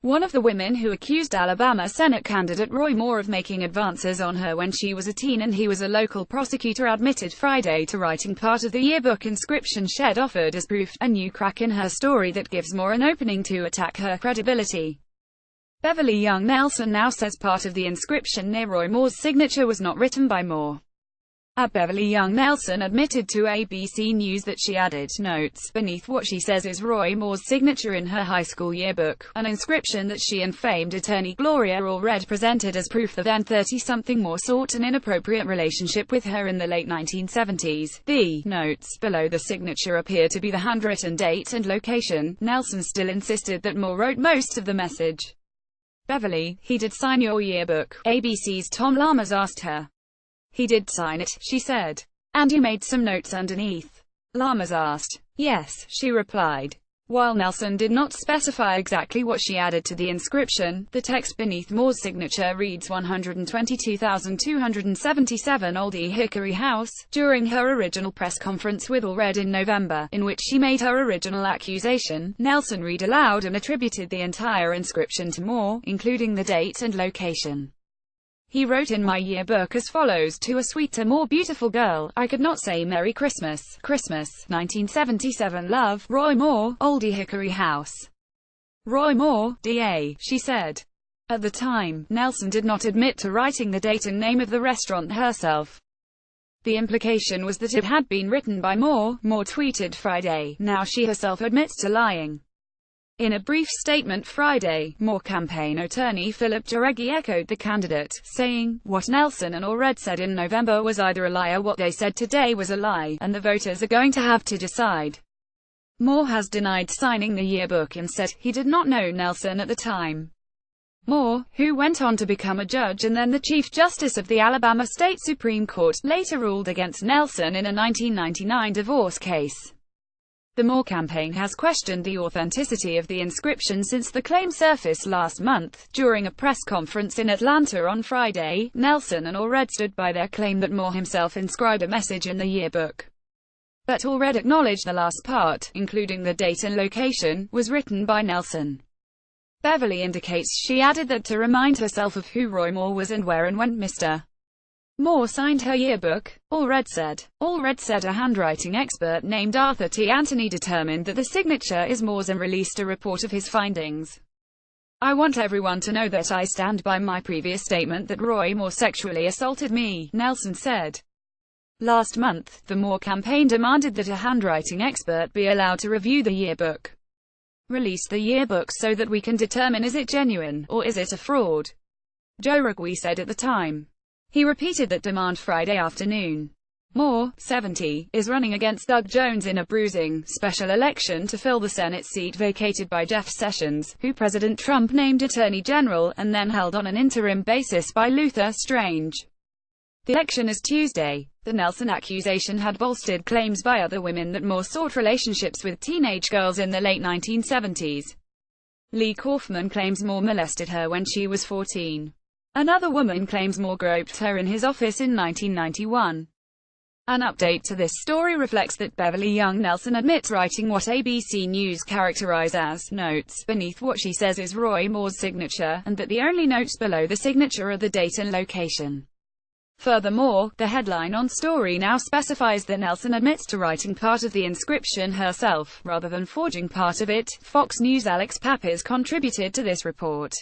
One of the women who accused Alabama Senate candidate Roy Moore of making advances on her when she was a teen and he was a local prosecutor admitted Friday to writing part of the yearbook inscription shed offered as proof, a new crack in her story that gives Moore an opening to attack her credibility. Beverly Young Nelson now says part of the inscription near Roy Moore's signature was not written by Moore. Beverly Young Nelson admitted to ABC News that she added notes beneath what she says is Roy Moore's signature in her high school yearbook, an inscription that she and famed attorney Gloria Allred presented as proof the then 30-something Moore sought an inappropriate relationship with her in the late 1970s. The notes below the signature appear to be the handwritten date and location. Nelson still insisted that Moore wrote most of the message. Beverly, he did sign your yearbook, ABC's Tom Lammers asked her. He did sign it, she said. And you made some notes underneath? Lammers asked. Yes, she replied. While Nelson did not specify exactly what she added to the inscription, the text beneath Moore's signature reads 122,277 Old Hickory House. During her original press conference with Allred in November, in which she made her original accusation, Nelson read aloud and attributed the entire inscription to Moore, including the date and location. He wrote in my yearbook as follows: to a sweeter, more beautiful girl, I could not say Merry Christmas, Christmas, 1977 love, Roy Moore, Old Hickory House. Roy Moore, DA, she said. At the time, Nelson did not admit to writing the date and name of the restaurant herself. The implication was that it had been written by Moore. Moore tweeted Friday, now she herself admits to lying. In a brief statement Friday, Moore campaign attorney Philip Jareggi echoed the candidate, saying, what Nelson and Allred said in November was either a lie or what they said today was a lie, and the voters are going to have to decide. Moore has denied signing the yearbook and said he did not know Nelson at the time. Moore, who went on to become a judge and then the Chief Justice of the Alabama State Supreme Court, later ruled against Nelson in a 1999 divorce case. The Moore campaign has questioned the authenticity of the inscription since the claim surfaced last month. During a press conference in Atlanta on Friday, Nelson and Allred stood by their claim that Moore himself inscribed a message in the yearbook. But Allred acknowledged the last part, including the date and location, was written by Nelson. Beverly indicates she added that to remind herself of who Roy Moore was and where and when Mr. Moore signed her yearbook, Allred said. Allred said a handwriting expert named Arthur T. Anthony determined that the signature is Moore's and released a report of his findings. I want everyone to know that I stand by my previous statement that Roy Moore sexually assaulted me, Nelson said. Last month, the Moore campaign demanded that a handwriting expert be allowed to review the yearbook. Release the yearbook so that we can determine is it genuine, or is it a fraud, Jareggi said at the time. He repeated that demand Friday afternoon. Moore, 70, is running against Doug Jones in a bruising, special election to fill the Senate seat vacated by Jeff Sessions, who President Trump named Attorney General, and then held on an interim basis by Luther Strange. The election is Tuesday. The Nelson accusation had bolstered claims by other women that Moore sought relationships with teenage girls in the late 1970s. Lee Kaufman claims Moore molested her when she was 14. Another woman claims Moore groped her in his office in 1991. An update to this story reflects that Beverly Young Nelson admits writing what ABC News characterized as notes beneath what she says is Roy Moore's signature, and that the only notes below the signature are the date and location. Furthermore, the headline on story now specifies that Nelson admits to writing part of the inscription herself, rather than forging part of it. Fox News' Alex Pappas contributed to this report.